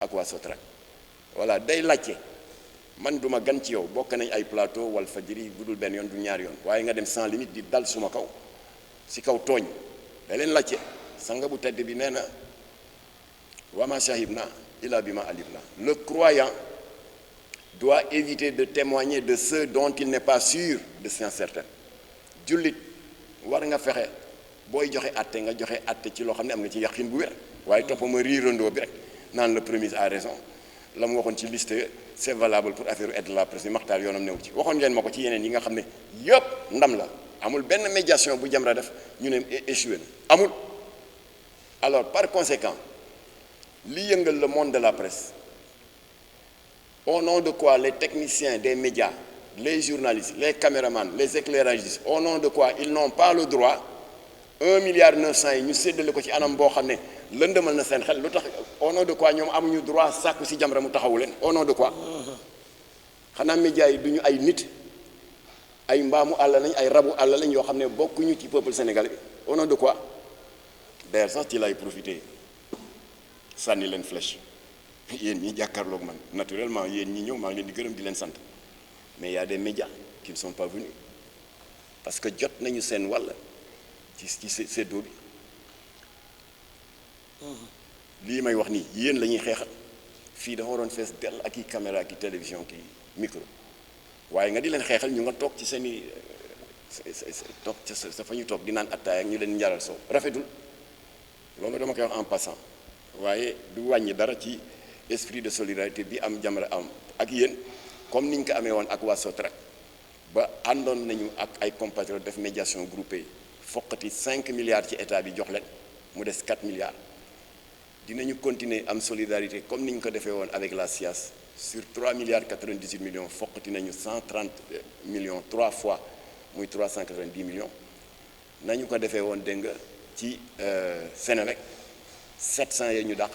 ak waa Sotrac voilà day laajte man duma gan ci yow bokk nañ ay plateau Walfadjri bu dul benn yoon du ñaari yoon waaye nga dem sans limite di dal suma kaw si kaw tooñ da leen laajte sanga bu tedd bi nee na wama shahibna illa bima alimna. Le croyant doit éviter de témoigner de ceux dont il n'est pas sûr de science certaine. jullit war nga fexe booy joxe atte nga joxe atte ci loo xam ne am nga ci yaqin bu wér waaye toppama riirandoo bi rek naan le premier a raison la mu waxoon ci liste c'est valable pour affaire aide de la presse bi maxtaar yoonam new ci waxoon ngeen ma ko ci yeneen yi nga xam ne yëpp ndam la amul benn médiation bu Jamra def ñu ne échoué na amul. Alors par conséquent li yëngal le monde de la presse au nom de quoi les techniciens des médias, les journalistes, les caméramans, les éclairagistes, au nom de quoi ils n'ont pas le droit 1,9 milliard yi ñu séddale ko ci anam boo xam ne lëndëmal na seen xel lu tax au nom de quoi ñoom amuñu droit sàkku si Jamra mu taxawu leen au nom de quoi xanaa médias yi du ñu ay nit ay mbaamu àll lañ ay rabu àll lañ yoo xam ne bokkuñu ci peuple sénégalais bi au nom de quoi d'ailleurs sax ci lay profité sànni leen flèche yéen ñi jàkkaarloog man naturellement yéen ñi ñëw maa ngi leen di gërëm di leen sant mais il y a des médias qui ne sont pas venus parce que jot nañu seen wàll ci séddoo bi lii may wax nii yéen la ñuy xeexal fii dafa waroon fees dell ak i caméra ak i télévision ki micro waaye nga di leen xeexal ñu nga toog ci seen i toog ca sa fa ñu toog di naan attaaya ak ñu leen njaral soow rafetul loolu dama koy wax en passant waaye du wàññi dara ci esprit de solidarité bi am Jamra am ak yéen comme ni ñu ko amee woon ak waa Sotrac ba àndoon nañu ak ay compatriotes def médiation groupée foqati 5 milliards ci état bi jox leen mu des 4 milliards dinañu continuer am solidarité comme ni ñu ko defee woon avec la SIAS sur 3 milliards 98 millions foqati nañu 130 millions 3 fois muy 390 millions nañu ko defee woon dégg nga ci Sénélec 700 yee ñu dàq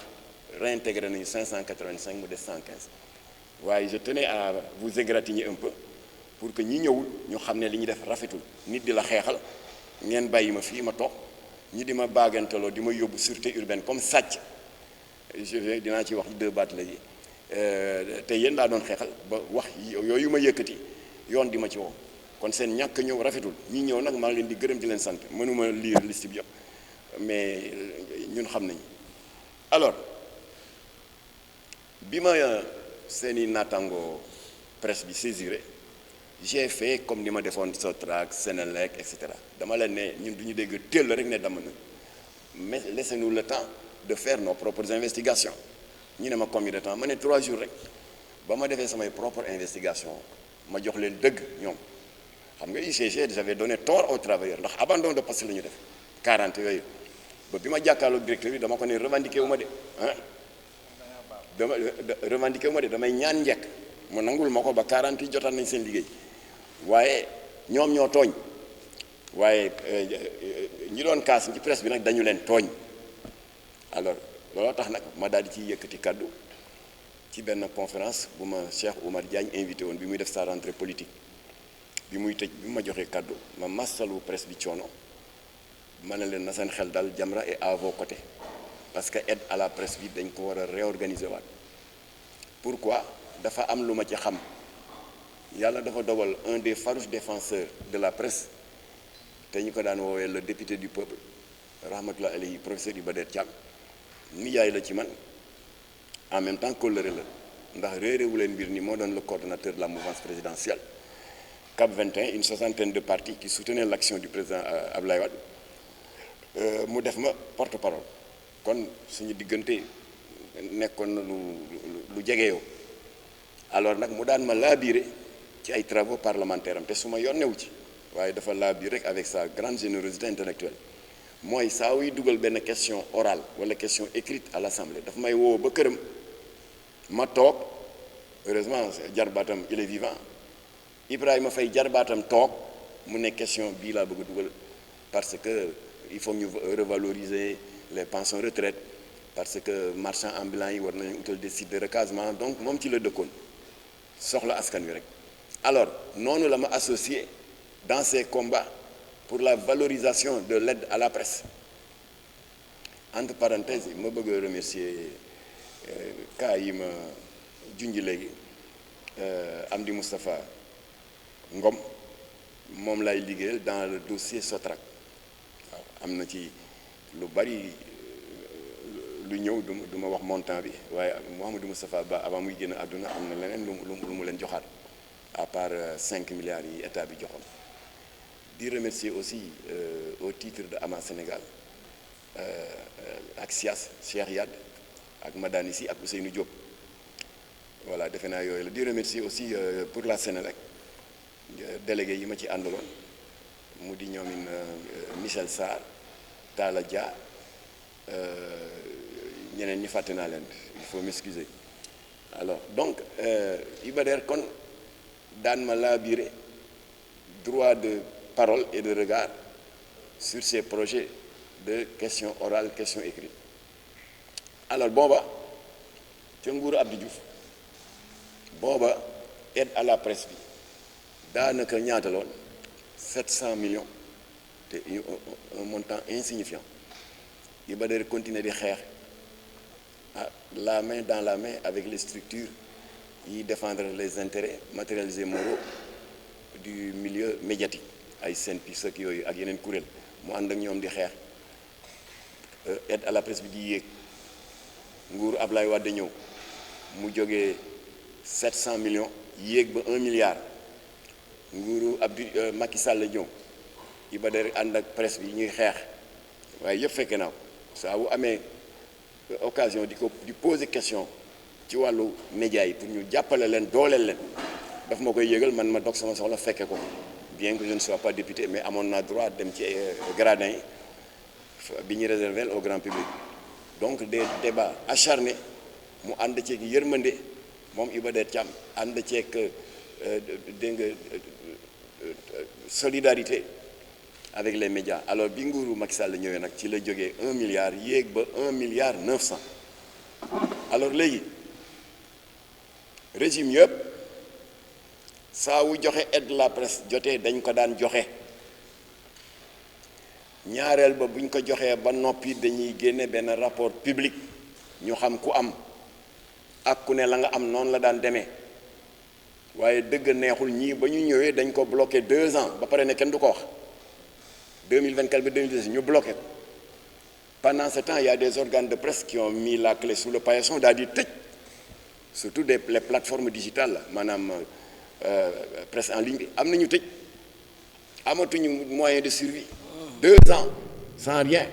réintégré nañu 585 mu des 115 waaye je tenais à vous égratigner un peu pour que ñi ñëwul ñu xam ne li ñu def rafetul nit di la xeexal ngeen bàyyi ma fii ma toog ñi di ma baagantaloo di ma yóbbu sûreté urbaine comme sàcc dinaa ci wax 2 baat léegi te yéen daa doon xeexal ba wax yooyu ma yëkkati yoon di ma ci woo kon seen ñàkk ñëw rafetul ñi ñëw nag maa ngi leen di gërëm di leen sant mënuma lire liste bi yëpp mais ñun xam nañu alors bi ma seeni naataango presse bi saisiré j'ai fait comme ni ma defoon Sotrac Sénélec et cetera dama leen ne ñun du ñu dégg teel rek ne dama na mais laissez-nous le temps de faire nos propres investigations ñu ne ma combien de temps ma ne 3 jours rek ba ma defee samay propre investigation ma jox leen dëgg ñoom xam nga UCG j'avais donné tort aux travailleurs ndax abandon de poste la ñu def 40 yooyu ba bi ma jàkkaarloo directeur bi dama ko ne revendiqué wu ma de ah dama revendiqué wu ma de damay ñaan njekk mu nangul ma ko ba 40 yi jotaat nañ seen liggéey waaye ñoom ñoo tooñ waaye ñi doon kaas ci presse bi nag dañu leen tooñ alors looloo tax nag ma daal di ciy yëkkati kaddu ci benn conférence bu ma Cheikh Oumar Diagne invité woon bi muy def sa rentrée politique bi muy tëj bi ma joxee kaddu ma massalu presse bi coono ma ne leen na seen xel dal Jamra est à vos côtés parce que aide à la presse bi dañ ko war a réorganiser waat pourquoi dafa am lu ma ci xam yàlla dafa dogal un des farouches défenseurs de la presse te ñu ko daan woowee le député du peuple rahmatullah alayhi professeur Iba Der Thiam nijaay la ci man en même temps kóllëre la ndax réeréwu leen mbir ni moo doon le coordonnateur de la mouvance présidentielle CAP 21 une soixantaine de partis qui soutenaient l'action du président Abdoulaye Wade mu def ma porte-parole kon suñu diggante nekkoon na lu jegeyoo alors nag mu daan ma laabiire ci ay travaux parlementaires am te su ma yonnewu ci waaye dafa laabiire rek avec sa grande générosité intellectuelle mooy saa wuy dugal benn question orale wala question écrite à l'Assemblée dafa may woo ba këram ma toog heureusement jarbaatam il est vivant Ibrahima Faye jarbaatam toog mu ne question bii laa bëgg a dugal parce que il faut ñu revaloriser les pensions retraite parce que marchands ambulants yi war nañu utal des sites de recasement donc moom ci la dëkkoon soxla askan wi rek alors noonu la ma associé dans ces combats pour la valorisation de l'aide à la presse entre parenthèses ma bëgg a remercier cas yi ma junj léegi Amdi Moustapha Ngom moom lay liggéeyal dans le dossier Sotrac waaw am na ci lu bari lu ñëw du ma wax montant bi waaye Mouhamadou Moustapha Ba avant muy génn àdduna am na leneen lu mu leen joxaat à part 5 milliards yi état bi joxoon di remercier aussi au titre de Ama Sénégal ak SIAS Cheikh Yad ak Madani Si ak Ousseynou Diop voilà defe naa yooyu la di remercier aussi pour la Sénélec délégué yi ma ci àndaloon mu di ñoomin Michel Sarr Talla Dia ñeneen ñi fàtte naa leen il faut m'excuser alors donc Iba Der kon daan ma labiré droit de parole et de regard sur ces projets de questions orales questions écrites alors booba ca nguuru Abdou Diouf booba aide à la presse bi daanaka ñaata loon 700 millions te un montant insignifiant Iba Der continuer di xeex la main dans la main avec les structures yi défendre les intérêts matérialisés moraux du milieu médiatique ay SYNPICS ak yooyu ak yeneen kuréel mu ànd ak ñoom di xeex aide à la presse bi di yéeg nguuru Ablaye Wade ñëw mu jógee 700 millions yéeg ba 1 milliard nguuru Abdou Macky Sall ñëw Iba Der ànd ak presse bi ñuy xeex waaye yëpp fekke naa ko saa bu amee occasion di poser question ci wàllu média yi pour ñu jàppale leen dooleel leen daf ma koy yëgal man ma dog sama soxla fekke ko bien que je ne sois pas député mais amoon naa droit dem ci gradin yi bi ñu réservé au grand public donc des débats acharnés mu ànd ceeg yërmande moom Iba Der Thiam ànd ceeg dégg nga solidarité avec les médias alors bi nguuru Macky Sall ñëwee nag ci la jógee 1 milliard yéeg ba 1 milliard 900 alors léegi régime yëpp saa wu joxe aide de la presse jotee dañ ko daan joxe ñaareel ba buñ ko joxee ba noppi dañuy génne benn rapport public ñu xam ku am ak ku ne la nga am noonu la daan demee waaye dëgg neexul ñii ba ñu ñëwee dañ ko bloqué 2 ans ba pare ne kenn du ko wax 2024 ba 2016 ñu bloqué ko pendant ce temps il y a des organes de presse qui ont mis la clé sous le paillasson daal di tëj surtout les plateformes digitales la maanaam presse en ligne bi am nañu tëj amatuñu moyen de survie 2 ans sans rien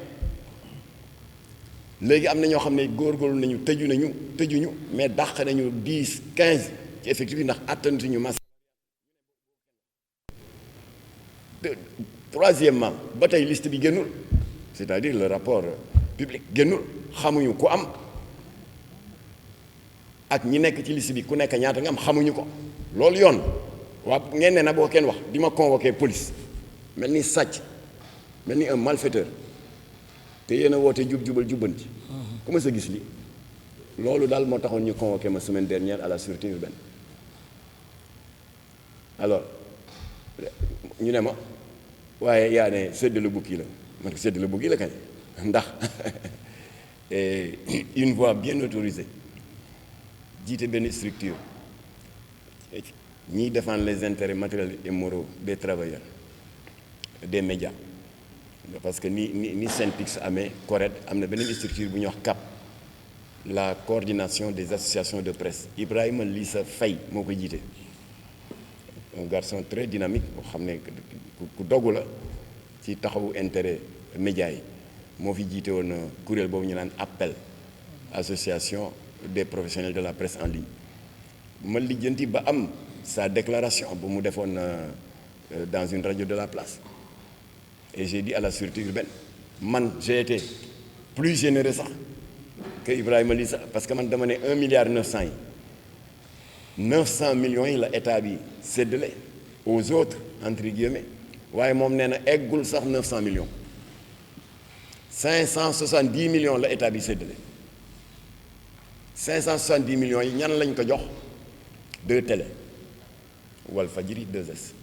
léegi am na ñoo xam ne góorgóorlu nañu tëjuñu mais dàq nañu 10 15 ci effectif bi ndax attanatuñu mas. Troisièmement ba tey liste bi génnul c'est-à-dire le rapport public génnul xamuñu ku am ak ñi nekk ci liste bi ku nekk ñaata nga am xamuñu ko loolu yoon waa ngeen ne na boo kenn wax di ma convoqué police mel ni sàcc mel ni un malfaiteur te yéen a woote jubal jubbanti ku ma sa gis li loolu daal moo taxoon ñu convoqué ma semaine dernière à la sûreté urbaine alors ñu ne ma waaye yaa ne séddale bukki la man ko séddale bukki la kañ ndax une voix bien autorisée jiite benn structure ñiy défendre les intérêts matériels et moraux des travailleurs des médias parce que ni SYNPICS amee CORED am na beneen structure bu ñuy wax CAP la coordination des associations de presse Ibrahima Lissa Faye moo ko jiite un garçon très dynamique boo xam ne ku dogu la ci taxawu intérêt médias yi moo fi jiite woon kuréel boobu ñu naan appel association des professionnels de la presse en ligne ma lijjanti ba am sa déclaration bu mu defoon dans une radio de la place et j'ai dit à la sûreté urbaine man j'ai été plus généreux sax que Ibrahima Lissa parce que man dama ne 1 milliard 900 yi 900 millions yi la état bi séddale aux autres entre guillemets waaye moom nee na eggul sax 900 millions 570 millions la état bi séddale 570 millions yi ñan lañ ko jox 2 télé Walfadjri 2S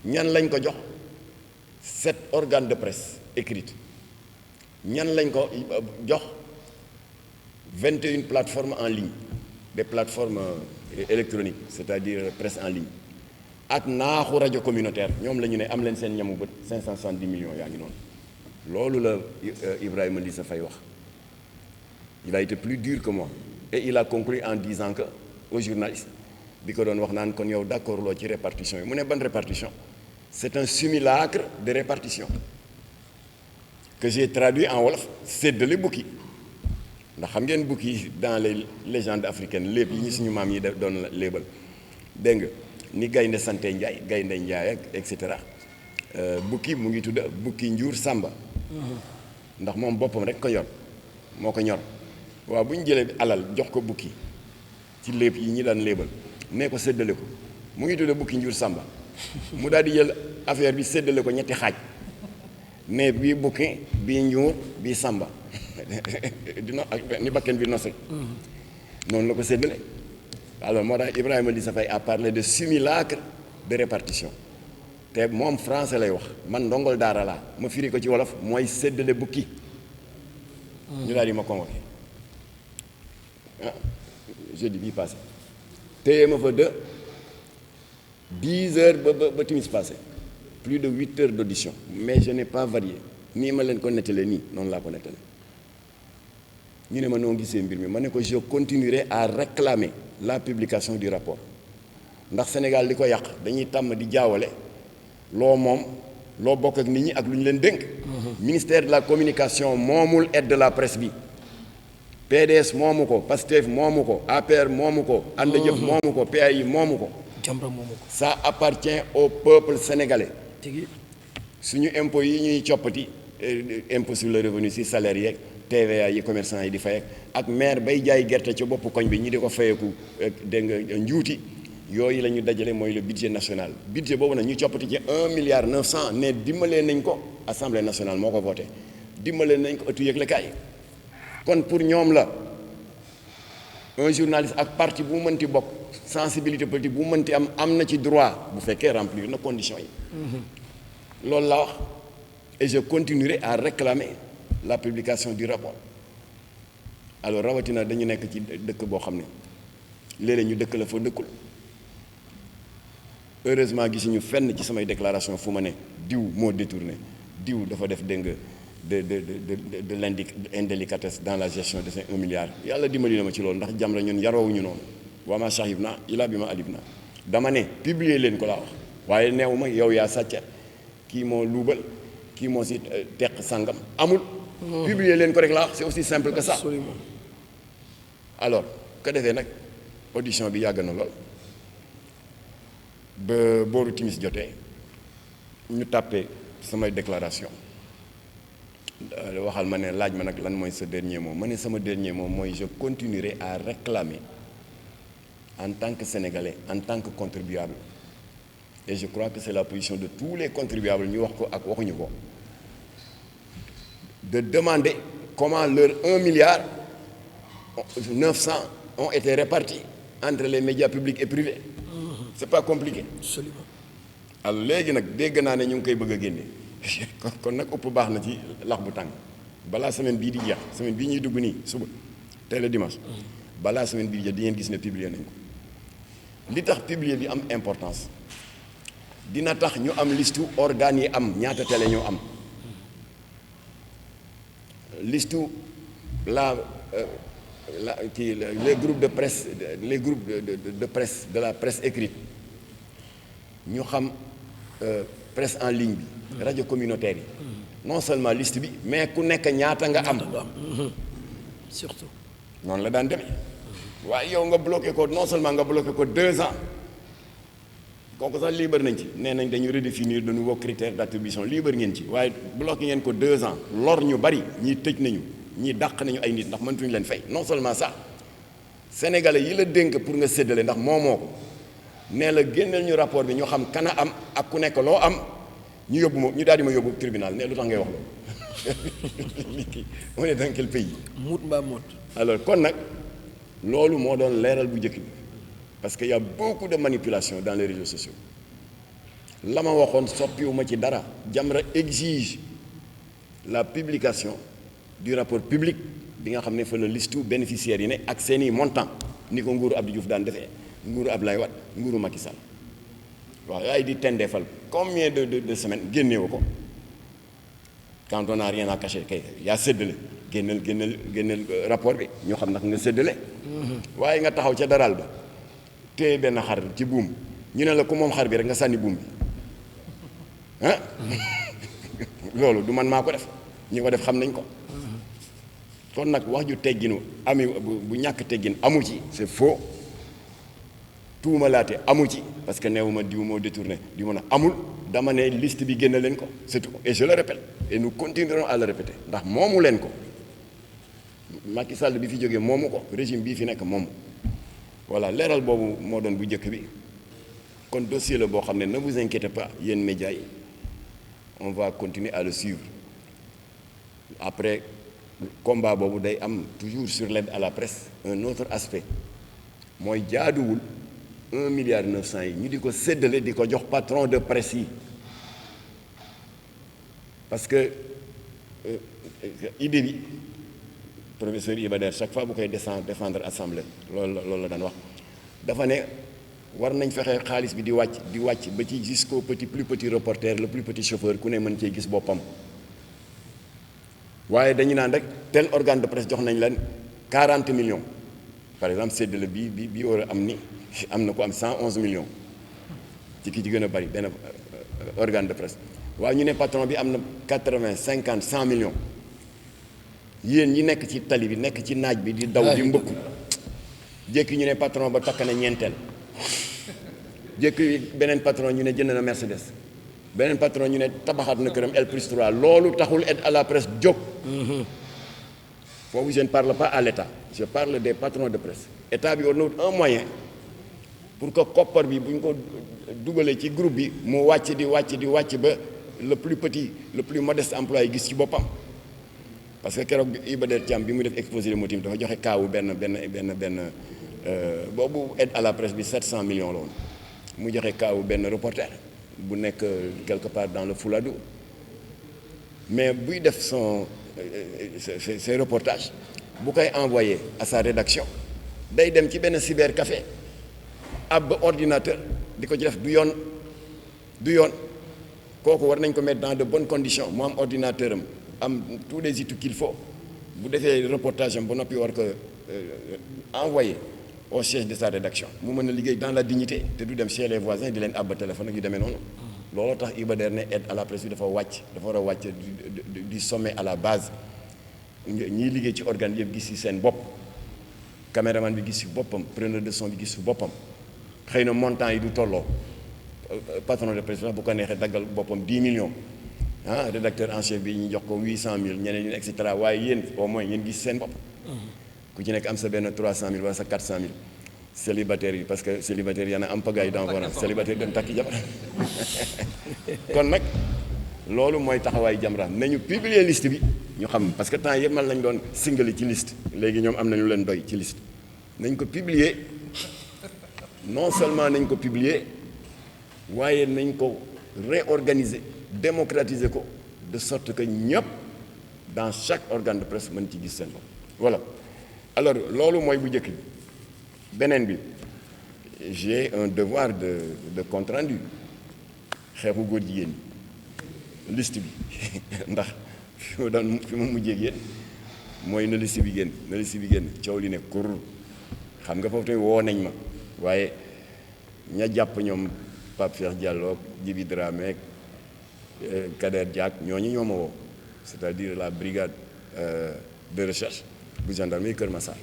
ñan lañ ko jox 7 organes de presse écrite ñan lañ ko jox 21 plateformes en ligne, des plateformes électroniques, c'est-à-dire presse en ligne ak naaxu rajo communautaire ñoom la ñu ne am leen seen ñamu bët 570 millions yaa ngi noonu loolu la Ibrahima Lissa Faye wax. Il a été plus dur que moi et il a conclu en disant que aux journalistes bi ko doon wax naan kon yow d'accord loo ci répartition yi mu ne ban répartition c'est un simulacre de répartition que j'ai traduit en wolof séddale bukki ndax xam ngeen bukki dans les légendes africaines lépp yi ñu suñu maam yi doon léebal dégg nga ni gaynde sante Njaay gaynde Njaay ak et cetera bukki mu ngi tudd bukki njuur sàmba ndax moom boppam rek ko yor moo ko ñor waaw bu ñu jëlee alal jox ko bukki ci léeb yi ñi daan léebal nee ko séddale ko mu ngi tudd bukki njuur sàmba mu daal di jël affaire bi séddale ko ñetti xaaj mais bii bukki bii njuur bii sàmba dina ni bakken bi nose noonu la ko séddale alors moo tax Ibrahima Lissa Faye a parlé de simulacre de répartition te moom français lay wax man ndongol daara laa ma firi ko ci wolof mooy séddale bukki ñu daal di ma convoqué jeudi bii passé téye ma fa de 10 heures ba timis passé plus de 8 heures d'audition mais je n'ai pas varié nii ma leen ko nettalee nii noonu laa ko nettalee ñu ne ma noo gisee mbir mi ma ne ko je continuerai à réclamer la publication du rapport ndax Sénégal li ko yàq dañuy tàmm di jaawale loo moom loo bokk ak nit ñi ak lu ñu leen dénk ministère de la communication moomul aide de la presse bi PDS moomu ko Pastef moomu ko APR moomu ko ànd jëf moomu ko PAI moomu ko Jamra moomu ko ça appartient au peuple sénégalais suñu impôts yi ñuy coppati impôt sur le revenu si salaire yeeg TVA yi commerçant yi di fay ak maire bay jaay gerte ci boppu koñ bi ñi di ko fayeeku dégg nga njuuti yooyu la ñu dajale mooy le budget national budget boobu nag ñu coppati ci 1 milliard 900 ne dimbalee nañ ko assemblée nationale moo ko voté dimbalee nañ ko ëttu yëglekaay kon pour ñoom la un journaliste ak parti bu mu mënti bokk sensibilité politique bu mu mënti am na ci droit bu fekkee remplir na conditions yi loolu la wax et je continuerai à réclamer la publication du rapport alors rawatina dañu nekk ci dëkk boo xam ne léeg-léeg ñu dëkk la fa dëkkul heureusement gisuñu fenn ci samay déclaration fu ma ne diw moo détourné diw dafa def dégg nga de l'indélicatesse dans la gestion de ces 1 milliard yàlla dimbali na ma ci loolu ndax Jamra ñun yaroowuñu noonu wa ma shahibna illa bima alimna dama ne publier leen ko laa wax waaye neewu ma yow yaa sàcc kii moo luubal kii moo si teq sangam amul publier leen ko rek laa wax c'est aussi simple que ça absolument alors ko defee nag audition bi yàgg na lool ba booru timis jotee ñu tàppee samay déclaration waxal ma ne laaj ma nag lan mooy sa dernier mot ma ne sama dernier mot mooy je continuerai à réclamer en tant que Sénégalais en tant que contribuable et je crois que c'est la position de tous les contribuables ñu wax ko ak waxuñu ko de demander comment leurs 1 milliard 900 ont été répartis entre les médias publics et privés c'est pas compliqué absolument alors léegi nag dégg naa ne ñu ngi koy bëgg a génne kon nag ëpp baax na ci lax bu tàng balaa semaine bii di jeex semaine bii ñuy dugg nii suba tey la dimanche balaa semaine bii di jeex di ngeen gis ne publier nañ ko li tax publier bi am importance dina tax ñu am listu organes yi am ñaata télé ñoo am listu les groupes de presse les groupes de presse de la presse écrite ñu xam presse en ligne bi rajo communautaire yi non seulement liste bi mais ku nekk ñaata nga am surtout noonu la daan demee waaye yow nga bloqué ko non seulement nga bloqué ko 2 ans kooku sax libre nañ ci nee nañ dañu redéfinir de nouveaux critères d'attribution libre ngeen ci waaye bloqué ngeen ko 2 ans lor ñu bari ñii tëj nañu ñii dàq nañu ay nit ndax mëntuñu leen fay non seulement ça sénégalais yi la dénk pour nga séddale ndax moomoo ko nee la génneel ñu rapport bi ñu xam kana am ak ku nekk loo am ñu yóbbu ma ñu daal di ma yóbbu tribunal ne lu tax ngay wax loolu lii on est dans quel pays. muut mbaa moot. alors kon nag loolu moo doon leeral bu njëkk bi parce que y a beaucoup de manipulation dans les réseaux sociaux la ma waxoon soppiwuma ci dara Jamra exige la publication du rapport public bi nga xam ne fa la liste bénéficiaires yi ne ak seeni montant ni ko nguuru Abdou Diouf daan defee nguuru Abdoulaye Wade nguuru Macky Sall waaw yaay di tendeefal combien de semaines génneewu ko quand on n'a rien à cacher kay yaa séddale génneel rapport bi ñoo xam nag nga séddale waaye nga taxaw ca daral ba téye benn xar ci buum ñu ne la ku moom xar bi rek nga sànni buum bi ah loolu du man maa ko def ñi ko def xam nañ ko kon nag wax ju tegginu ami bu ñàkk teggin amu ci c'est faux tuumalaate amu ci parce que neewuma diw moo détourné diw mën a amul dama ne liste bi génn leen ko c'est tout et je le répète et nous continuerons à le répéter ndax moomu leen ko Macky Sall bi fi jógee moomu ko régime bii fi nekk moomu voilà leeral boobu moo doon bu njëkk bi kon dossier la boo xam ne ne vous inquiétez pas yéen médias yi on va continuer à le suivre après combat boobu day am toujours sur l'aide à la presse un autre aspect mooy jaaduwul 1,9 milliard yi ñu di ko séddale di ko jox patron de presse yi parce que idée bi professeur Iba Der chaque fois bu koy défendre assemblée loolu la daan wax dafa ne war nañ fexe xaalis bi di wàcc ba ci jusqu'au plus petit reporter le plus petit chauffeur ku ne mën cee gis boppam waaye dañu naan rek tel organe de presse jox nañ leen 40 millions par exemple séddale bi war a am ni am na ko am 111 millions ci ki ci gën a bari benn organe de presse waaye ñu ne patron bi am na 80 50 100 millions yéen ñi nekk ci tali bi nekk ci naaj bi di daw di mbëkku jékki ñu ne patron ba takk na ñeenteel jékki beneen patron ñu ne jënd na Mercedes beneen patron ñu ne tabaxaat na këram L+3 loolu taxul aide à la presse jóg foofu je ne parle pas à l'État je parle des patrons de presse état bi war na wut un moyen pour que koppar bi bu ñu ko dugalee ci groupe bi mu wàcc di wàcc ba le plus petit le plus modeste employé gis ci boppam parce que keroog Iba Der Thiam bi mu def exposé des motifs dafa joxe kaawu benn boobu aide à la presse bi 700 millions la woon mu joxe kaawu benn reporter bu nekk quelque part dans le Fouladou mais buy def ses reportages bu koy envoyé à sa rédaction day dem ci benn cybercafé ab ordinateur di ko ci def du yoon kooku war nañ ko mettre dans de bonnes conditions mu am ordinateur am tous les outils qu'il faut bu defee reportage am ba noppi war ko envoyé au siège de sa rédaction mu mën a liggéey dans la dignité te du dem chez les voisins di leen àbb téléphone ak yu demee noonu looloo tax Iba Der ne aide à la presse bi dafa war a wàcc du sommet à la base ñiy liggéey ci organe yëpp gis ci seen bopp caméraman bi gis ci boppam preneur de son bi gis ci boppam xëy na montant yi du tolloo patron de presse bu ko neexee daggal boppam 10 millions rédacteur en chef bi ñu jox ko 800 000 ñeneen ñu et cetera waaye yéen au moins ngeen gis seen bopp ku ci nekk am sa benn 300 000 wala sa 400 000 célibataire yi parce que célibataire y en a am pagaille dans vos rangs célibataire dem takki jabar kon nag loolu mooy taxawaayu Jamra nañu publier liste bi ñu xam parce que temps yëpp man lañ doon singali ci liste léegi ñoom am nañu leen doy ci liste nañ ko publier non seulement nañ ko publier waaye nañ ko réorganiser démocratiser ko de sorte que ñëpp dans chaque organe de presse mën ci gis seen bopp voilà alors loolu mooy bu njëkk bi beneen bi j'ai un devoir de compte rendu xeexu góor jigéen ñi liste bi ndax fi ma mujjee ak yéen mooy na liste bi génn coow li ne kur xam nga foofu tamit woo nañ ma waaye ña jàpp ñoom Pape Cheikh Diallo Djibi Dramé Kader Diak ñooñu ñoo ma woo c'est-à-dire la brigade de recherche bu gendarmerie Kër Massar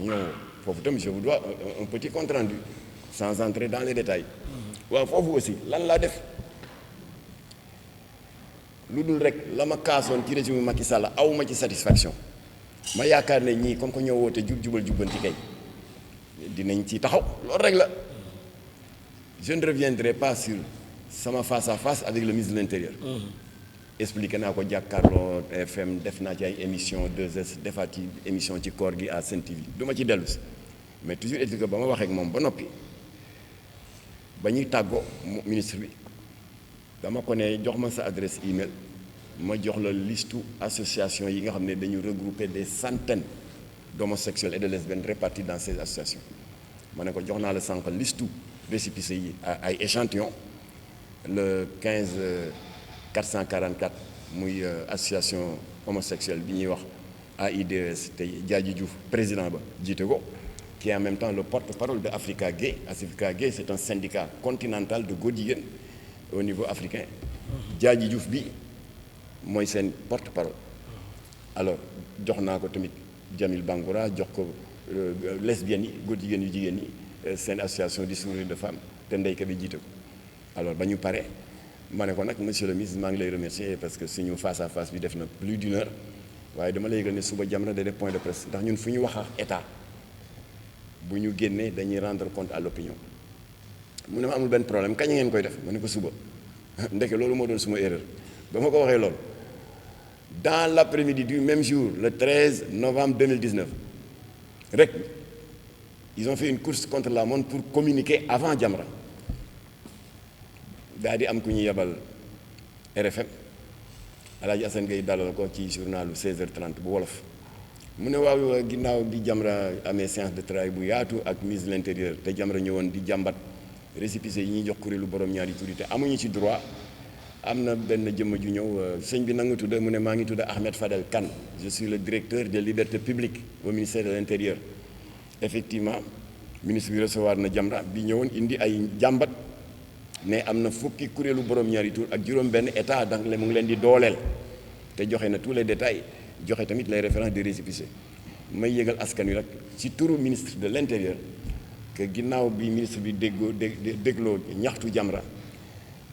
ñoo woo foofu tamit je vous dois un petit compte rendu sans entrer dans les détails waaw foofu aussi lan laa def lu dul rek la ma kaasoon ci régime Macky Sall awma ci satisfaction ma yaakaar ne ñii comme que ñoo woote jubal jubbanti kay dinañ ci taxaw loolu rek la je ne reviendrai pas sur sama face à face avec le ministre de l'Intérieur expliqué naa ko jàkkaarloo FM def naa ci ay émission 2S defaat ci émission ci koor gi à Sen TV du ma ci dellu si mais toujours est-il que ba ma waxee ak moom ba noppi ba ñuy tàggoo ministre bi dama ko ne jox ma sa adresse email ma jox la listu association yi nga xam ne dañu regrouper des centaines d'homosexuels et de lesbiennes répartis dans ces associations ma ne ko jox naa la sànq listu récépissés yi ay échantillons le 15 444 muy association homosexuelle bi ñuy wax AIDS te Diadji Diouf président ba jiite ko qui est en même temps le porte-parole de Africa Gay. Africa Gay c'est un syndicat continental de góor jigéen au niveau africain. Diadji Diouf bi mooy seen porte-parole. alors jox naa ko tamit Jamil Bangoura jox ko lesbiennes yi góor jigéen yu jigéen ñi seen association du sourire de femmes te ndeyka bi jiite ko alors ba ñu pare ma ne ko nag monsieur le ministre maa ngi lay remercier parce que suñu face à face bi def na plus d'une heure waaye dama lay yëgal ne suba Jamra day def point de presse ndax ñun fu ñu wax ak état bu ñu génnee dañuy rendre compte à l'opinion mu ne ma amul benn problème kañ ngeen koy def ma ne ko suba ndeke loolu moo doon suma erreur ba ma ko waxee loolu dans l'après-midi du même jour le 13 novembre 2019 rek ils ont fait une course contre la montre pour communiquer avant Jamra daal di am ku ñu yebal RFM Alaaji Assane Gueye dalal ko ci journalu 16h30 bu wolof mu ne waaw ginnaaw bi Jamra amee séance de travail bu yaatu ak ministre de l'intérieur te Jamra ñëwoon di jàmbat récépissé yi ñuy jox kuréelu borom ñaari tur te amuñu ci droit am na benn jëmm ju ñëw sëñ bi na nga tudd mu ne maa ngi tudd Ahmed Fadel Kane je suis le directeur des libertés publiques au ministère de l'intérieur effectivement ministre bi recevoir na Jamra bi ñëwoon indi ay jàmbat ne am na fukki kuréelu borom ñaari tur ak juróom-benn état donc mu ngi leen di dooleel te joxe na tous les détails joxe tamit les références des récépissés may yëgal askan wi rek ci turu ministre de l'intérieur que ginnaaw bi ministre bi dégloo ñaxtu Jamra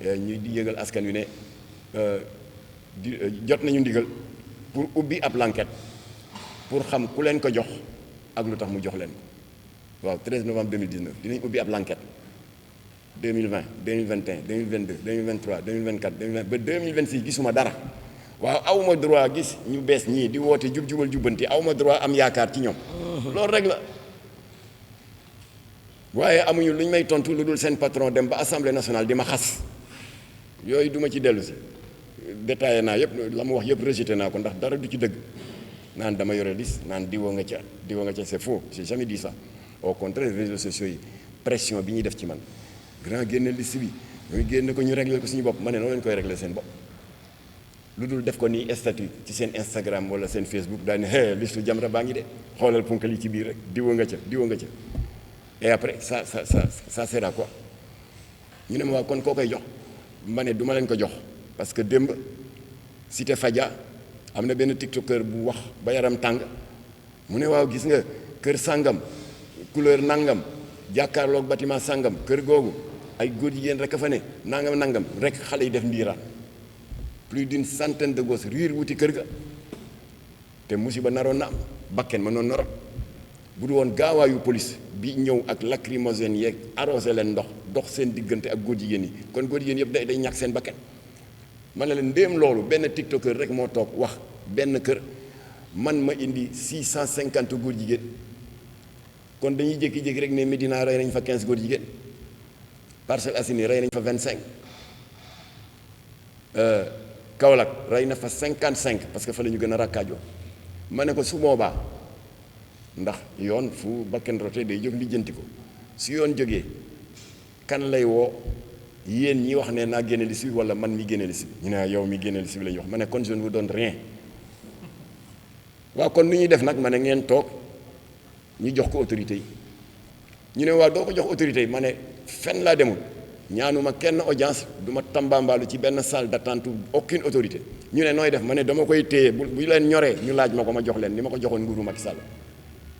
ñu di yëgal askan wi ne jot nañu ndigal pour ubbi ab l'enquête pour xam ku leen ko jox ak lu tax mu jox leen ko waaw 13 novembre 2019 dinañ ubbi ab l'enquête 2020 2021 2022 2023 2024 2020 ba 2026 gisuma dara waaw awma droit gis ñu bees ñii di woote jub-jubal jubbanti awma droit am yaakaar ci ñoom loolu rek la waaye amuñu lu ñu may tontu lu dul seen patron dem ba assemblée nationale di ma xas yooyu duma ci dellu si détaillé naa yëpp la mu wax yëpp rejeté naa ko ndax dara du ci dëgg naan dama yore liste naan diwoo nga ca c'est faux j'ai jamais dit ça au contraire réseaux sociaux yi pression bi ñuy def ci man grand génne liste bi ñooy génne ko ñu régler ko suñu bopp ma ne noonu leen koy régler seen bopp lu dul def ko ni statut ci seen Instagram wala seen Facebook daal ne liste Jamra baa ngi de xoolal punkal yi ci biir rek diwoo nga ca et après ça sert à quoi ñu ne ma waa kon koo koy jox ma ne du ma leen ko jox parce que démb Cité Fadia am na benn tiktoker bu wax ba yaram tàng mu ne waaw gis nga kër sàngam couleur nangam jàkkaarloog bâtiment sàngam kër googu ay góor jigéen rek a fa ne nangam rek xale yi def ndiiraan plus d'une centaine de gosses riir wuti kër ga te musiba naroon na am bakken ma noonu naroon bu du woon gaawaayu police bi ñëw ak lacrymogène yeeg arrosé leen ndox dox seen diggante ak góor jigéen yi kon góor jigéen yëpp day ñàkk seen bakken man ne leen ndéem loolu benn tiktoker rek moo toog wax benn kër man ma indi 650 góor jigéen kon dañuy jékki-jékki rek ne Médina rey nañ fa 15 góor jigéen Parcelles Assainies rey nañ fa 25 Kaolack rey na fa 55 parce que fa la ñu gën a rakkaajoo ma ne ko su boobaa ndax yoon fu bakken rote day jóg lijjanti ko su yoon jógee kan lay woo yéen ñi wax ne naa génne liste bi wala man mi génne liste bi ñu ne yow mi génne liste bi la ñu wax ma ne kon je ne vous donne rien waaw kon nu ñuy def nag ma ne ngeen toog ñu jox ko autorité yi ñu ne waaw doo ko jox autorité yi ma ne fenn laa demul ñaanuma kenn audience du ma tambambaalu ci benn salle d'attente aucune autorité ñu ne nooy def ma ne dama koy téye bu leen ñoree ñu laaj ma ko ma jox leen ni ma ko joxoon nguuru Macky Sall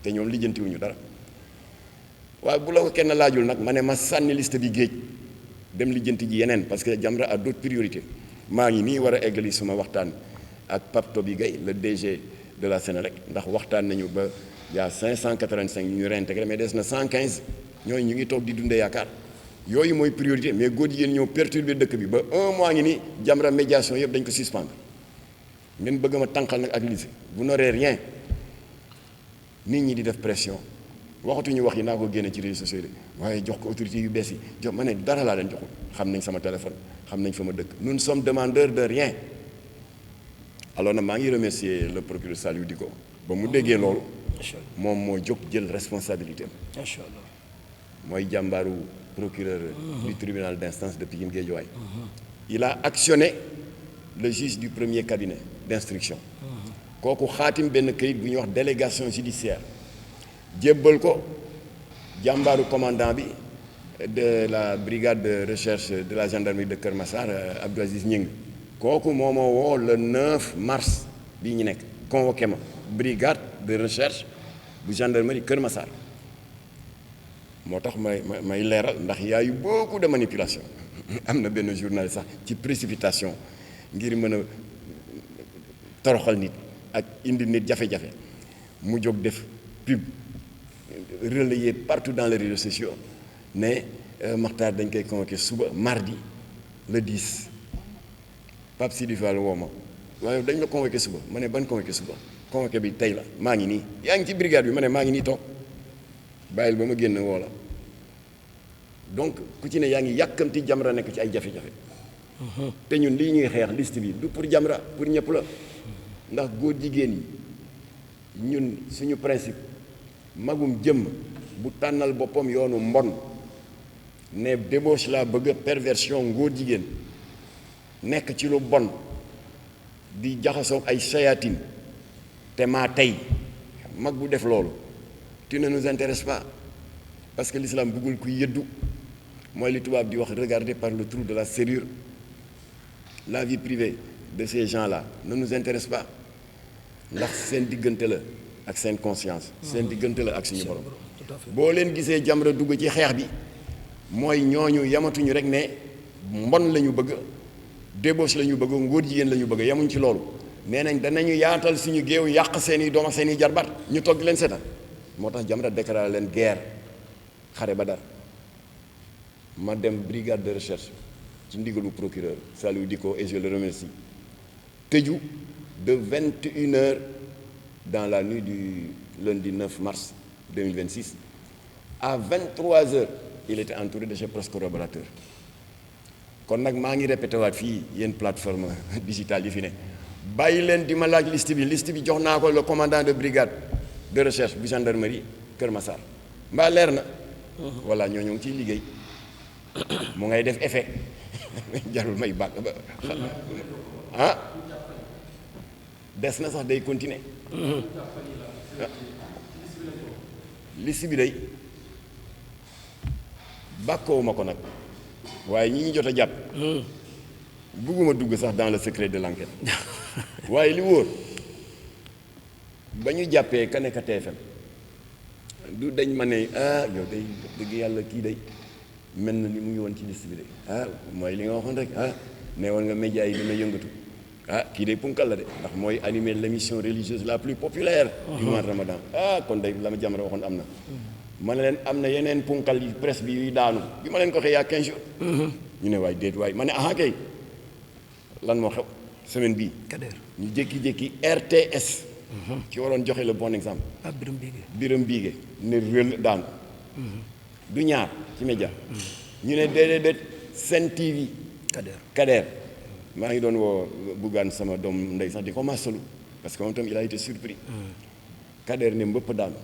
te ñoom lijjantiwuñu dara waaye bu la ko kenn laajul nag ma ne ma sànni liste bi géej dem lijjanti ji yeneen parce que Jamra a d'autres priorités maa ngi nii war a eggali suma waxtaan ak Pape Toby Gaye le DG de la Sénélec ndax waxtaan nañu ba y a 585 ñu réintégré mais des na 115 ñooñu ñu ngi toog di dundee yaakaar yooyu mooy priorité mais góor jigéen ñëw perturber dëkk bi ba un mois ngi nii Jamra médiation yëpp dañ ko suspendre ngeen bëgg ma tànqal nag ak lycée vous n'aurez rien nit ñi di def pression waxatuñu wax yi naa ko génne ci réseaux sociaux yi waaye jox ko autorité yu bees yi jox ma ne dara laa leen joxul xam nañ sama téléphone xam nañ fa ma dëkk nous ne sommes demandeurs de rien alors nag maa ngi remercier le procureur Saliou Dicko ba mu déggee loolu macha allah moom moo jóg jël responsabilité am macha allah. mooy jàmbaaru procureur du tribunal d'instance de Pikine Guédiawaye il a actionné le juge du premier cabinet d'instruction kooku xaatim benn këyit bu ñuy wax délégation judiciaire jébbal ko jàmbaaru commandant bi de la brigade de recherche de la gendarmerie de Kër Massar Abdou Aziz Ñing kooku moo ma woo le 9 mars bii ñu nekk convoqué ma brigade de recherche bu gendarmerie Kër Massar moo tax may leeral ndax y a eu beaucoup de manipulation am na benn journaliste sax ci précipitation ngir mën a toroxal nit ak indi nit jafe-jafe mu jóg def pub relayé partout dans les réseaux sociaux ne Makhtar dañ koy convoqué suba mardi le 10 Pape Sidi Fall woo ma waaye dañ la convoqué suba ma ne ban convoqué suba convoqué bi tey la maa ngi nii yaa ngi ci brigade bi ma ne maa ngi nii toog bàyyil ba ma génn woo la donc ku ci ne yaa ngi yàkkamti Jamra nekk ci ay jafe-jafe te ñun lii ñuy xeex liste bi du pour Jamra pour ñëpp la ndax góor jigéen yi ñun suñu principe magum jëmm bu tànnal boppam yoonu mbon ne débauche laa bëgg perversion ngóor jigéen nekk ci lu bon di jaxasoo ay sayaatin te maa tey mag bu def loolu tu ne nous intéresse pas parce que l'islam bëggul kuy yëddu mooy li tubaab di wax regarder par le trou de la serrure la vie privée de ces gens-là ne nous intéresse pas ndax seen diggante la ak seen conscience seen diggante la ak suñu borom boo leen gisee Jamra dugg ci xeex bi mooy ñooñu yamatuñu rek ne mbon la ñu bëgg débauche la ñu bëgg ngóor jigéen la ñu bëgg yamuñ ci loolu nee nañ danañu yaatal suñu géew yàq seeni doom ak seeni jarbaat ñu toog di leen seetaan moo tax Jamra déclaré leen guerre xare ba dara ma dem brigade de recherche ci ndigalu procureur Saliou Dicko et je le remercie tëju de 21h dans la nuit du lundi 9 mars 2026 à 23h il était entouré de ses proches collaborateurs kon nag maa ngi répété waat fii yéen plateforme digitale yi fi ne bàyyi leen di ma laaj liste bi jox naa ko le commandant de brigade de recherche bu gendarmerie Kër Massar mbaa leer na voilà ñoo ngi ciy liggéey mu ngay def effet jarul may bàq ba ah des na sax day continuer liste bi day bàkkoowuma ko nag waaye ñi ñu jot a jàpp bugguma dugg sax dans le secret de l'enquête waaye li wóor ba ñu jàppee ka nekk TFM du dañ ma ne yow day dëgg yàlla kii day mel na ni mu ngi woon ci liste bi de mooy li nga waxoon rek ne woon nga média yi dina yëngatu kii day punkal la de ndax mooy animer l'émission religieuse la plus populaire du mois de Ramadan kon day la ma Jamra waxoon am na ma ne leen am na yeneen punkal yi presse bi yuy daanu bi ma leen ko xëy yaa 15 jours ñu ne waay déet waay ma ne kay lan moo xew semaine bii ñu jékki-jékki RTS ki waroon joxe le bon exemple Biram Biige ne réel daanu du ñaar ci média ñu ne déedéet Sen TV Kader maa ngi doon woo Bougane sama doom ndey sax di ko masalu parce que moom tam il a été surpris Kader ne mbëpp daanu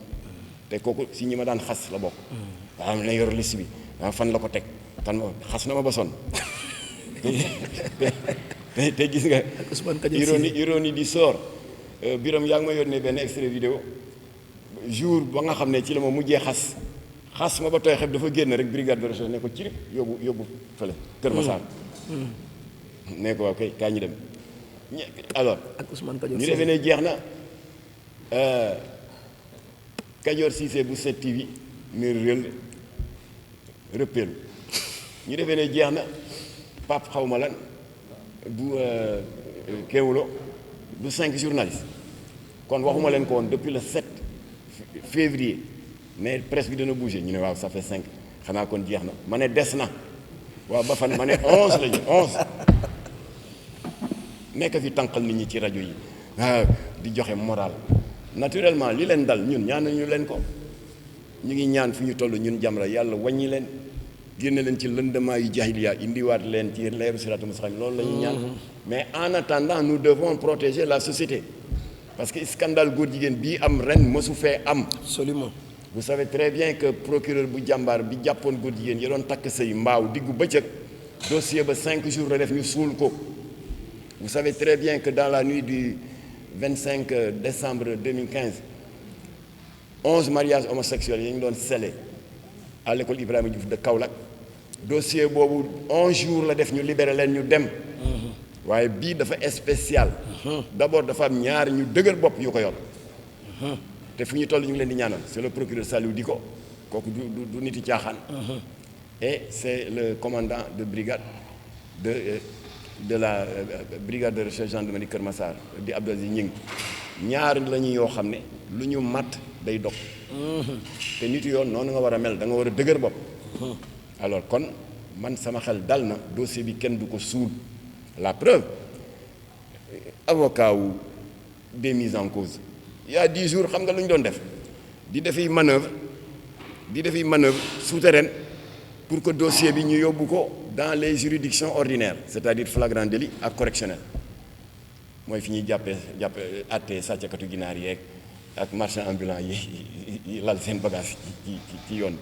te kooku si ñi ma daan xas la bokk am na yor liste bi fan la ko teg kan xas na ma ba sonn te gis nga ironie di sort Biram yaa ngi ma yónnee benn extrait vidéo jour ba nga xam ne ci la ma mujjee xas ma ba tooy xeb dafa génn rek brigade de recherche ne ko ci yóbbu fële Kër Massar ne ko waaw kay kaa ñu dem alors ñu defee ne jeex na Kajoor Cissé bu 7TV ne réel rëppeelu ñu defee ne jeex na Pape xaw ma lan bu Kéwoulo du 5 journalistes kon waxuma leen ko woon depuis le 7 février mais presse bi dana bouger ñu ne waaw ça fait 5 xanaa kon jeex na ma ne des na waaw ba fan ma ne 11 lañu 11 nekk fi tànqal nit ñi ci rajo yi di joxe moral naturellement li leen dal ñun ñaan nañu leen ko ñu ngi ñaan fu ñu toll ñun Jamra yàlla wàññi leen génne leen ci lëndëmaa yu jahiliya indiwaat leen ci leeru siraatul mustaqim loolu la ñuy ñaan mais en attendant nous devons protéger la société parce que scandale góor jigéen bii am ren mësu fee am. Absolument. Vous savez très bien que procureur bu jàmbaar bi jàppoon góor jigéen yi doon takk sëy mbaaw diggu bëccëg dossier ba 5 jours la def ñu suul ko. Vous savez très bien que dans la nuit du 25 décembre 2015 11 mariages homosexuels yi ñu doon scellé à l'école Ibrahima Diouf de Kaolack dossier boobu 11 jours la def ñu libéré leen ñu dem. waaye bii dafa spécial. d'abord dafa am ñaar ñu dëgër bopp yu ko yor. te fu ñu toll ñu ngi leen di ñaanal c'est le procureur Saliou Diko kooku du niti caaxaan. et c'est le commandant de brigade de la brigade de recherche gendarmerie Kër Massar di Abdou Aziz Ñing ñaar la ñu yoo xam ne lu ñu matt day dog. te nit yoon noonu nga war a mel da nga war a dëgër bopp. alors kon man sama xel dal na dossier bi kenn du ko suul la preuve avocat wu des mises en cause il y a 10 jours xam nga lu ñu doon def di defi manœuvre souterraine pour que dossier bi ñu yóbbu ko dans les juridictions ordinaires c'est-à-dire flagrant délit ak correctionnel mooy fi ñuy jàppee àttee sàccakatu ginaar yeeg ak marchand ambulant yi lal seen bagage ci yoon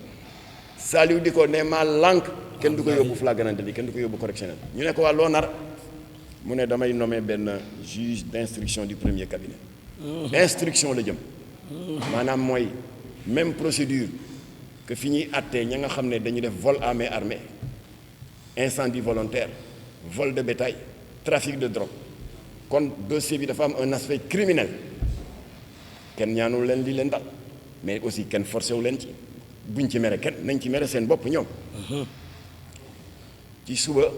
Saliou di ko ne maa lànk kenn du ko yóbbu flagrant délit kenn du ko yóbbu correctionnel ñu ne ko waa loo nar mu ne damay nommer benn juge d'instruction du premier cabinet instruction la jëm maanaam mooy même procédure que fi ñuy àttee ña nga xam ne dañu def vol à main armée incendie volontaire vol de bétail trafic de drogue kon dossier bi dafa am un aspect criminel kenn ñaanul leen li leen dal mais aussi kenn forcé wu leen ci buñ ci mere kenn nañ ci mere seen bopp ñoom. ci suba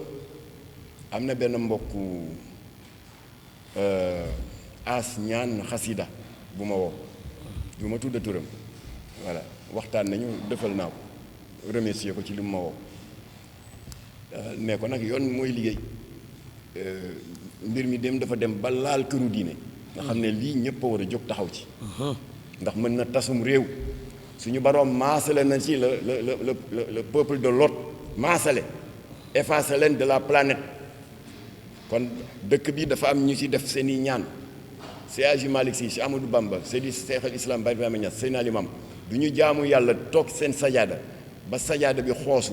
am na benn mbokku as ñaan xasida bu ma woo du ma tudd turam voilà waxtaan nañu defal naa ko remercier ko ci li mu ma woo ne ko nag yoon mooy liggéey mbir mi dem dafa dem ba laal këru diine nga xam ne lii ñëpp a war a jóg taxaw ci ndax mën na tasum réew suñu baroom maasale na ci le peuple de Lot maasale effacé leen de la planète kon dëkk bi dafa am ñu ci def seeni ñaan Seydi Hadji Malick Sy Cheikh Amadou Bamba Seydi Cheikh al Islam Baye Ibrahima Niass Seydina Limam du ñu jaamu yàlla toog seen sajaada ba sajaada bi xoosu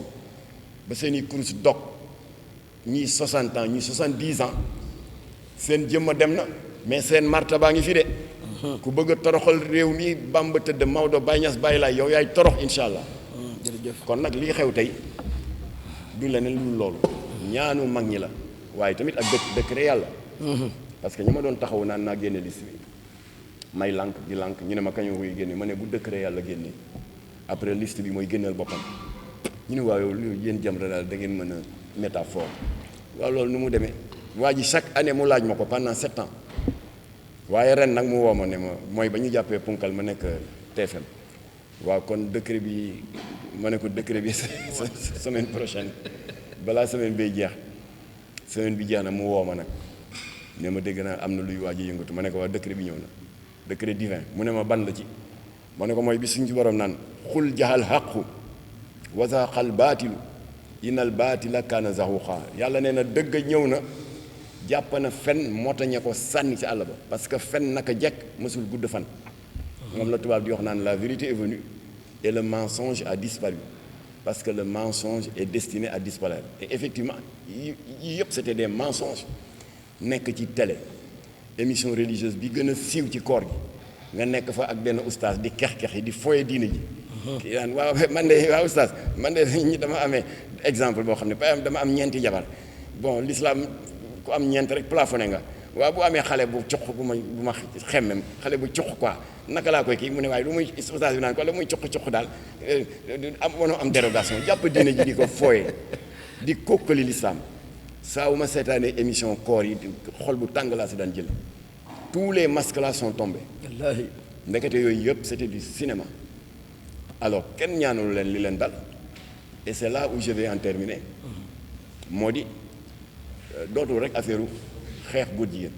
ba seeni kurus dog ñii 60 ans ñii 70 ans seen jëmma dem na mais seen marta baa ngi fi de ku bëgg a toroxal réew mi Bamba tëdd Maodo Baye Niass Baye Laay yow yaay torox insha allah. jërëjëf kon nag lii xew tey du leneen lu loolu ñaanu mag ñi la waaye tamit ak décret yàlla. parce que ñu ma doon taxaw naan naa génne liste bi may lànk di lànk ñu ne ma kañ koy génne ma ne bu décret yàlla génne après liste bi mooy génneel boppam ñu ne waaw yow yéen Jamra daal da ngeen mën a métaphore waaw loolu nu mu demee waa ji chaque année mu laaj ma ko pendant 7 ans waaye ren nag mu woo ma ne ma mooy ba ñu jàppee punkal ma nekk TFM waaw kon décret bi ma ne ko décret bi semaine prochaine balaa semaine bay jeex semaine bi jeex na mu woo ma nag ne ma dégg naa am na luy waaj a yëngatu ma ne ko waa décret bi ñëw na décret divin mu ne ma ban la ci ma ne ko mooy bi suñ ci borom naan xul jaxal xaqu wa zaqal baatilu innal baatila kaana zahuqa yàlla nee na dëgg ñëw na jàpp na fen motañe ko sànni ci àll ba parce que fen naka jekk mësul gudd fan moom la tubaab di wax naan la vérité est venue et le mensonge a disparu parce que le mensonge est destiné à disparaître et effectivement yii yëpp c'était des mensonges nekk ci télé émission religieuse bi gën a siiw ci koor gi nga nekk fa ak benn oustaz di kex-kex yi di foye diine ji kii daan waaw man de waaw oustaz man de ñi dama amee exemple boo xam ne par exemple dama am ñeenti jabar bon l'islam ku am ñeent rek plafonné nga waaw bu amee xale bu cuq bu ma xemmem xale bu cuq quoi naka laa koy kii mu ne waaye lu muy oustaz bi naan ko la muy cuq daal am mënoo am dérogation jàpp diine ji di ko fooye di kokkali l'islam saa wu ma seetaanee émission koor yi xol bu tàng laa si daan jël tous les masques là sont tombés wallaahi ndekete yooyu yëpp c'était du cinéma alors kenn ñaanul leen li leen dal et c'est là où je vais en terminer moo di dootul rek affaire xeex góor jigéen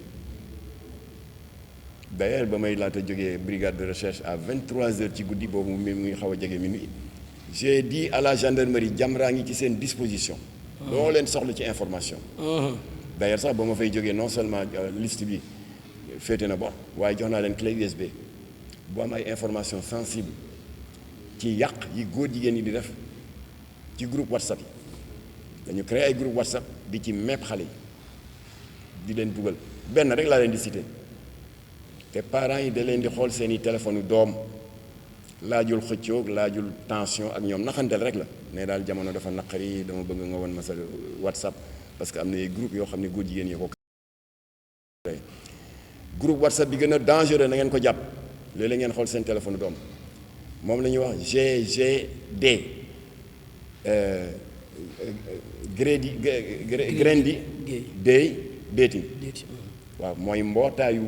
d'ailleurs ba may laata jógee brigade de recherche à 23h ci guddi boobu mi ngi xaw a jege minuit j'ai dit à la gendarmerie Jamra ngi ci seen disposition. loo leen soxla ci information. d'ailleurs sax ba ma fay jógee non seulement liste bi féete na bon waaye jox naa leen clé USB bu am ay information sensible ci yàq yi góor jigéen yi di def ci groupe WhatsApp yi dañu créé ay groupe WhatsApp di ci mepp xale yi di leen dugal benn rek laa leen di cité te parents yi da leen di xool seeni téléphone doom laajul xëccoog laajul tension ak ñoom naxanteel rek la ne daal jamono dafa naqari dama bëgg nga won ma sa WhatsApp parce que am na ay groupe yoo xam ne góor jigéen yi ko créé groupe WhatsApp bi gën a dangereux na ngeen ko jàpp léeg-léeg ngeen xool seen téléphone doom moom la ñuy wax GGD Grendi Day Dating waaw mooy mbootaayu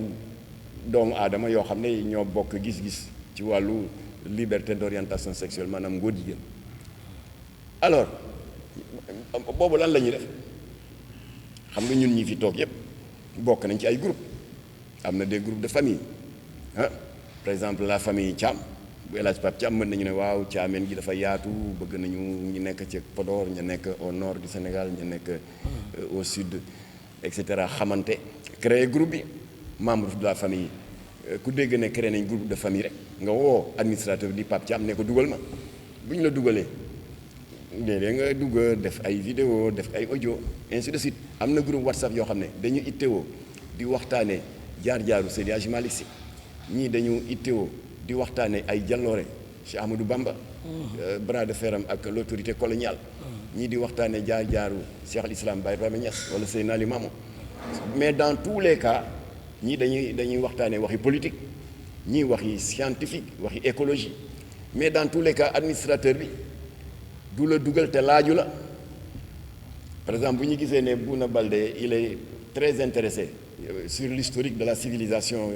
doomu aadama yoo xam ne ñoo bokk gis-gis ci wàllu liberté d'orientation sexuelle maanaam ngóor jigéen alors boobu lan la ñuy def xam nga ñun ñi fi toog yépp bokk nañ ci ay groupe am na des groupes de famille ah par exemple la famille Thiam bu El Hadj Pape Thiam mën nañu ne waaw Thiamène gi dafa yaatu bëgg nañu ñu nekk ci Podor ñu nekk au nord du Sénégal ñu nekk au sud et cetera xamante créer groupe bi membre de la famille ku dégg ne créé nañ groupe de famille rek nga woo administrateur di Pape Thiam ne ko dugal ma bu ñu la dugalee léeg-léeg nga dugg def ay vidéo def ay audio ainsi de suite am na groupe WhatsApp yoo xam ne dañu ittewoo di waxtaanee jaar-jaaru Seydi Hadji Malick Sy ñii dañu ittewoo di waxtaanee ay jaloore Cheikh Ahmadou Bamba bras de fer am ak l'autorité coloniale ñii di waxtaanee jaar-jaaru Cheikh al Islam Baye Ibrahima Niass wala Seydina Limamou mais dans tous les cas ñii dañuy waxtaanee waxi politique ñii waxi scientifique waxi écologie mais dans tous les cas administrateur bi du la dugal te laaju la par exemple bu ñu gisee ne Bouna Baldé il est très intéressé sur l'historique de la civilisation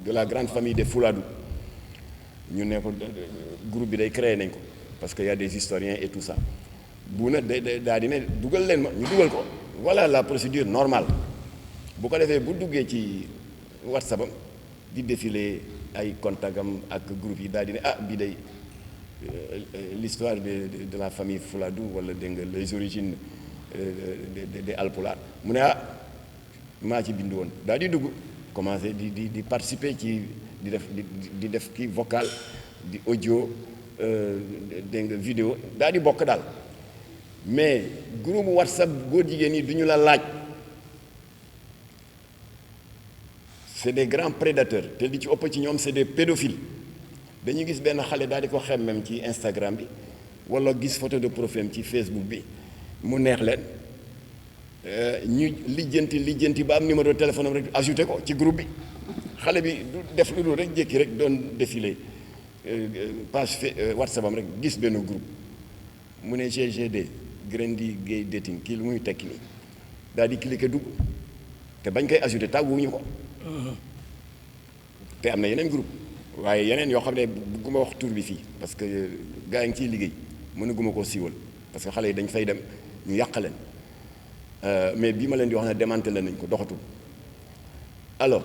de la grande famille des Fouladou ñu ne ko groupe bi day créé nañ ko parce que y a des historiens et tout ça Bouna daa di ne dugal leen ma ñu dugal ko voilà la procédure normale bu ko defee bu duggee ci WhatsApp am di défiler ay contactam ak groupe yi daal di ne ah bii day l'histoire de la famille Fouladou wala dégg nga les origines des Alpulaar mu ne ah maa ci bind woon daal di dugg commencé di participer ci di def kii vocal di audio dégg nga vidéo daal di bokk daal mais groupe WhatsApp góor jigéen yi du ñu la laaj c'est des grands prédateurs te li ci ëpp ci ñoom c'est des pédophiles dañuy gis benn xale daal di ko xemmem ci Instagram bi wala gis photo de profil ci Facebook bi mu neex leen ñu lijjanti ba am numéro de téléphone am rek ajouté ko ci groupe bi xale bi du def lu dul rek jékki rek doon défilé page WhatsApp am rek gis benn groupe mu ne GGD Grendi Gay Dating kii lu muy tekki nii daal di cliquer dugg te bañ koy ajouté tàgguwuñu ko te am na yeneen groupe waaye yeneen yoo xam ne bugguma wax tur bi fii parce que gars yi ngi ciy liggéey mënuguma koo siiwal parce que xale yi dañ fay dem ñu yàq leen mais bii ma leen di wax ne démantelé nañ ko doxatul alors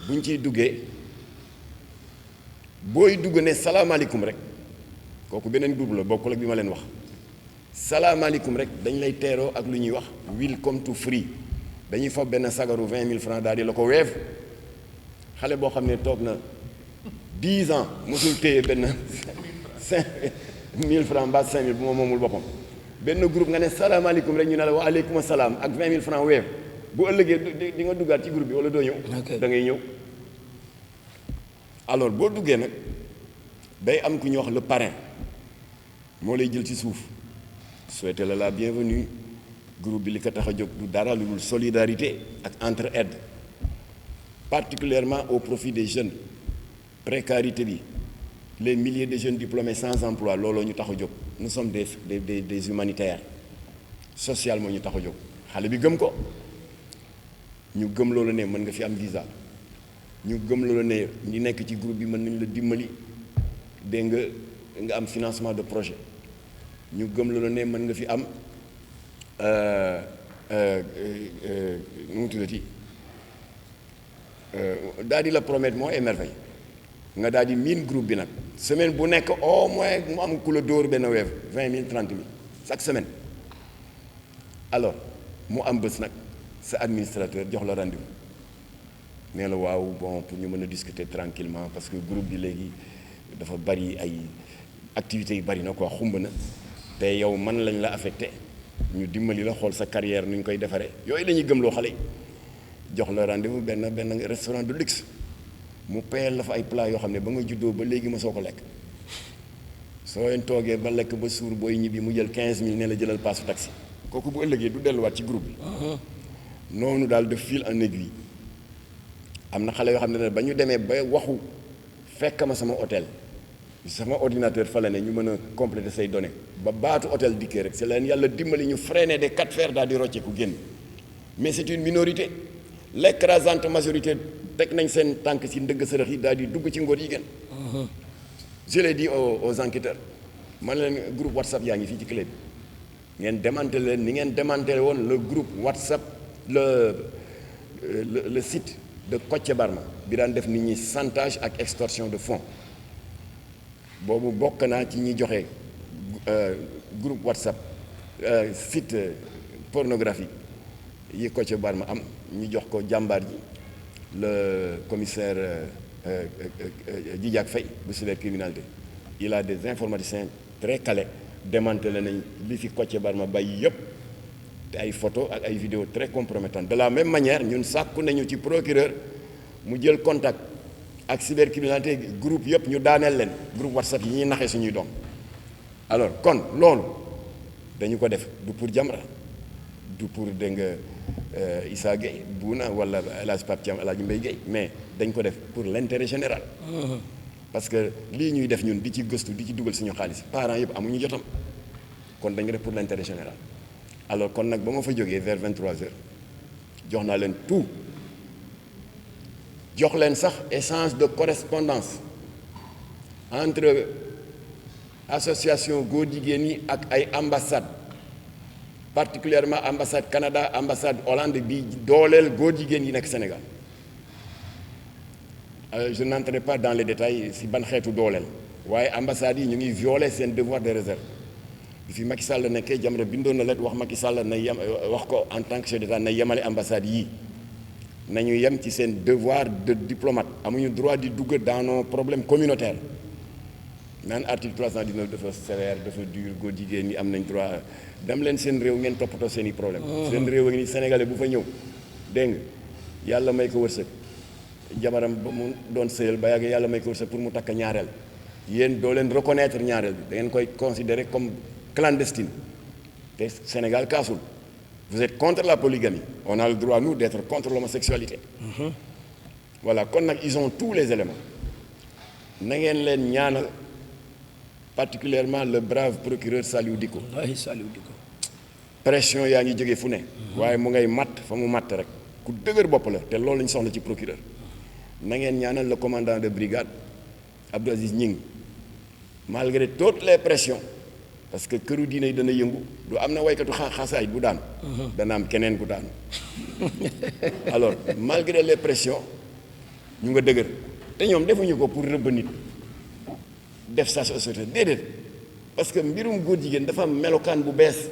buñ ciy duggee booy dugg ne salaamaaleykum rek kooku beneen groupe la bokkul ak bi ma leen wax salaamaaleykum rek dañ lay teeroo ak lu ñuy wax welcome to free dañuy foog benn sagaru 20 000 francs daal di la ko weef xale boo xam ne toog na 10 ans mosul téye benn 5 000 francs mbaa 5 000 bu ma moomul boppam benn groupe nga ne salaamaaleykum rek ñu ne la wa aleykum salaam ak 20 000 francs weef bu ëllëgee di nga duggaat ci groupe bi wala doo ñëw. da ngay ñëw. alors boo duggee nag day am ku ñuy wax le parrain moo lay jël ci suuf souhaiter la bienvenue groupe bi li ko tax a jóg du dara lu dul solidarité ak entraide particulièrement au profit des jeunes précarité bi les milliers de jeunes diplômés sans emploi looloo ñu tax a jóg nous sommes des humanitaires socialement ñu tax a jóg xale bi gëm ko ñu gëm loolu ne mën nga fi am visa ñu gëm loolu ne ñi nekk ci groupe bi mën nañu la dimbali dégg nga am financement de projet ñu gëm loolu ne mën nga fi am nu mu tuddati daal di la promettre moo et merveille nga daal di miin groupe bi nag semaine bu nekk au moins mu am ku la dóor benn Wave 20 000 30 000 chaque semaine alors mu am bés nag sa administrateur jox la rendez-vous nee la waaw bon pour ñu mën a discuter tranquillement parce que groupe bi léegi dafa bari ay activités yu bari na quoi xumb na te yow man lañ la affecté ñu dimbali la xool sa carrière nu ñu koy defaree yooyu la ñuy gëmloo xale yi jox la rendez-vous benn restaurant de luxe mu payal la fa ay plat yoo xam ne ba nga juddoo ba léegi ma soo ko lekk soo leen toogee ba lekk ba suur booy ñibbi mu jël 15 000 ne la jëlal paasu taxi kooku bu ëllëgee du delluwaat ci groupe bi noonu daal de fil en aiguille am na xale yoo xam ne ba ñu demee ba waxu fekk ma sama hôtel sama ordinateur fa la ne ñu mën a compléter say données ba baatu hôtel dikkee rek c'est leen yàlla dimbali ñu freiné des 4 fers daal di rocceeku génn mais c'est une minorité l'écrasante majorité teg nañ seen tànk ci ndëgg sërëx yi daal di dugg ci ngóor yi gën je l'ai dit aux enquêteurs man leen groupe WhatsApp yaa ngi fii ci clé bi ngeen démantelé leen ni ngeen démantelé woon le groupe WhatsApp le site de Kocc Barma bi daan def nit ñi chantage ak extorsion de fonds boobu bokk naa ci ñi joxe groupe WhatsApp site pornographique yi Kocc Barma am ñu jox ko jàmbaar ji le commissaire Djidiack Faye bu cybercriminalité il a des informaticiens très calés démantelé nañ li fi Kocc Barma bàyyi yëpp te ay photos ak ay vidéos très compromettantes de la même manière ñun sàkku nañu ci procureur mu jël contact ak cybercriminalité groupe yëpp ñu daaneel leen groupe WhatsApp yi ñuy naxee suñuy doom alors kon loolu dañu ko def du pour Jamra du pour dégg nga Issa Gueye Bouna wala El Hadj Pape Thiam El Hadj Mbaye Gueye mais dañ ko def pour l'intérêt général parce que lii ñuy def ñun di ci gëstu di ci dugal suñu xaalis parents yëpp amuñu jotam kon dañ ko def pour l'intérêt général alors kon nag ba ma fa jógee vers 23h jox naa leen tout jox leen sax échange de correspondance entre association góor jigéen yi ak ay ambassade particulièrement ambassade Canada ambassade Hollande bi dooleel góor jigéen yi nekk Sénégal je n'entrerai pas dans les détails si ban xeetu dooleel waaye ambassades yi ñu ngi violer seen devoir de réserve bi fi Macky Sall nekkee Jamra bindoon na lettre wax Macky Sall na yem wax ko en tant que chef d'État na yemale ambassades yii nañu yem ci seen devoir de diplomate amuñu droit di dugg dans nos problèmes communautaires naan article 319 dafa sévère dafa dur góor jigéen ñi am nañ droit dem leen seen réew ngeen toppatoo seen i problème seen réew a ngi ni sénégalais bu fa ñëw dégg nga yàlla may ko wërsëg jabaram ba mu doon sëyal ba yàgg yàlla may ko wërsëg pour mu takk ñaareel yéen doo leen reconnaître ñaareel bi da ngeen koy considérer comme clandestine te Sénégal kaasul vous êtes contre la polygamie on a le droit nous d'être contre l'homosexualité voilà kon nag ils ont tous les éléments na ngeen leen ñaanal particulièrement le brave procureur Saliou Dicko wallahi Saliou Dicko pression yaa ngi jógee fu ne waaye mu ngay matt fa mu matt rek ku dëgër bopp la te loolu lañu soxla ci procureur na ngeen ñaanal le commandant de brigade Abdou Aziz Ñing malgré toutes les pressions parce que këru diine yi dana yëngu du am na waykatu xasaay bu daan dana am keneen ku daan alors malgré les pressions ñu nga dëgër te ñoom defuñu ko pour rëbb nit def sa société déedéet parce que mbirum góor jigéen dafa am melokaan bu bees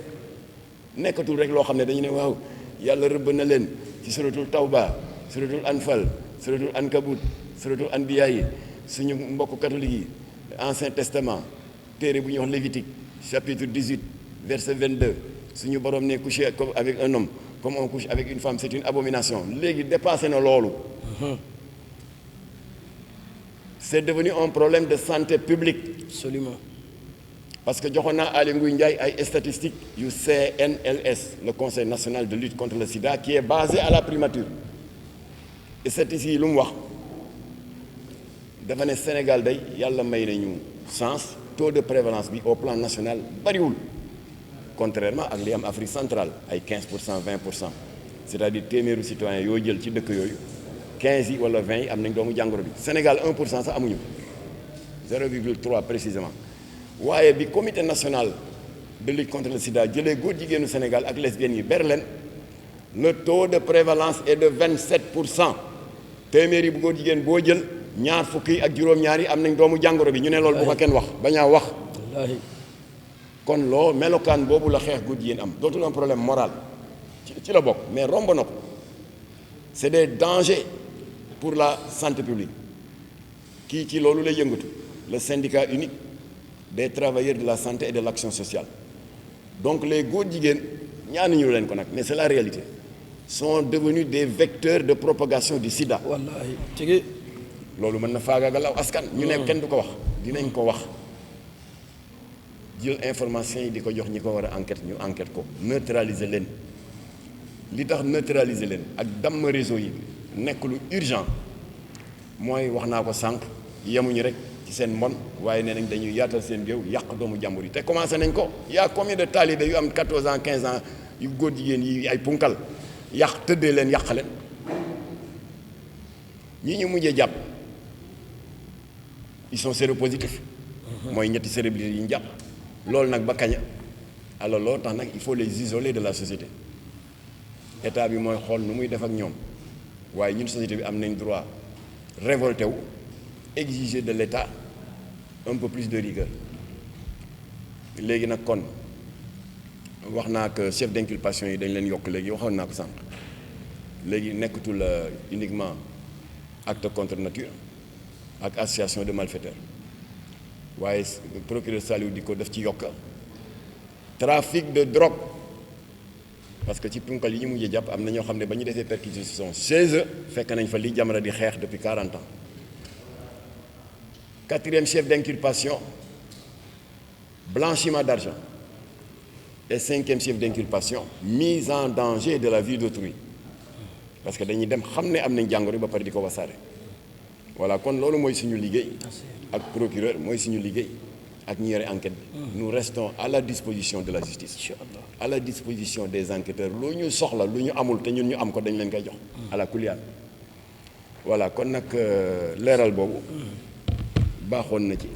nekkatul rek loo xam ne dañu ne waaw yàlla rëbb na leen ci suratul tawba suratul anfal suratul ankabut suratul anbiya yi suñu mbokk catholique yi ancien testament téere bu ñuy wax lévitique chapitre 18 verset 22 suñu borom ne coucher avec un homme comme on couche avec une femme c'est une abomination léegi dépassé na loolu c'est devenu un problème de santé publique absolument parce que joxoon naa Aly Ngouille Ndiaye ay statistiques yu CNLS le Conseil national de lutte contre le sida qui est basé à la primature statistiques yi lu mu wax dafa ne Sénégal day yàlla may nañu chance taux de prévalence bi au plan national bariwul contrairement ak li am Afrique centrale ay 15% 20% c'est-à-dire téeméeru citoyens yoo jël ci dëkk yooyu 15 yi wala 20 yi am nañ doomu jàngoro bi Sénégal 1% sax amuñu 0,3 précisément waaye bi comité national de lutte contre le sida jëlee góor jigéenu Sénégal ak lesbiennes yi ber leen le taux de prévalence est de 27% téeméeri bu góor jigéen boo jël ñaar fukki ak juróom-ñaar yi am nañ doomu jàngoro bi ñu ne loolu bu ko kenn wax bañaa wax wallaahi kon loo melokaan boobu la xeex góor jigéen am dootul un problème moral ci la bokk mais romb na ko c'est des dangers pour la santé publique kii ci loolu lay yëngatu le syndicat unique des travailleurs de la santé et de l'action sociale donc les góor jigéen ñaanuñu leen ko nag mais c'est la réalité sont devenus des vecteurs de propagation du sida wallaahi tigi loolu mën na faagaagal aw askan ñu ne kenn du ko wax dinañ ko wax jël information yi di ko jox ñi ko war a enquête ñu enquête ko neutraliser leen li tax neutraliser leen ak damm réseau yi nekk lu urgent mooy wax naa ko sànq yemuñu rek ci seen mbon waaye nee nañ dañuy yaatal seen géew yàq doomu jàmbur yi te commencé nañ ko y a combien de talibé yu am 14 ans 15 ans yu góor jigéen yi ay punkal yàq tëddee leen yàq leen ñi ñu mujjee jàpp ils sont séropositifs mooy ñetti célébrités yi ñu jàpp loolu nag ba kaña alors loolu tax nag il faut les isoler de la société état bi mooy xool nu muy def ak ñoom waaye ñun société bi am nañ droit révolté wu exiger de l'état un peu plus de rigueur léegi nag kon wax naa que chef d'inculpation yi dañ leen yokk léegi waxoon naa ko sànq léegi nekkatul uniquement acte contre nature ak association de malfaiteurs waaye procureur Saliou di ko def ci yokk trafic de drogue parce que ci punkal yi ñu mujjee jàpp am na ñoo xam ne ba ñu defee perquisition chez eux fekk nañ fa li Jamra di xeex depuis 40 ans quatrième chef d'inculpation blanchiment d'argent et cinquième chef d'inculpation mise en danger de la vie d'autrui parce que dañuy dem xam ne am nañ jàngoro ba pare di ko wasaare voilà kon loolu mooy suñu liggéey ak procureur mooy suñu liggéey ak ñi yore enquête bi nous restons à la disposition de la justice inchallah à la disposition des enquêteurs lu ñu soxla lu ñu amul te ñun ñu am ko dañ leen koy jox à la kuliyaan voilà kon nag leeral boobu baaxoon na ci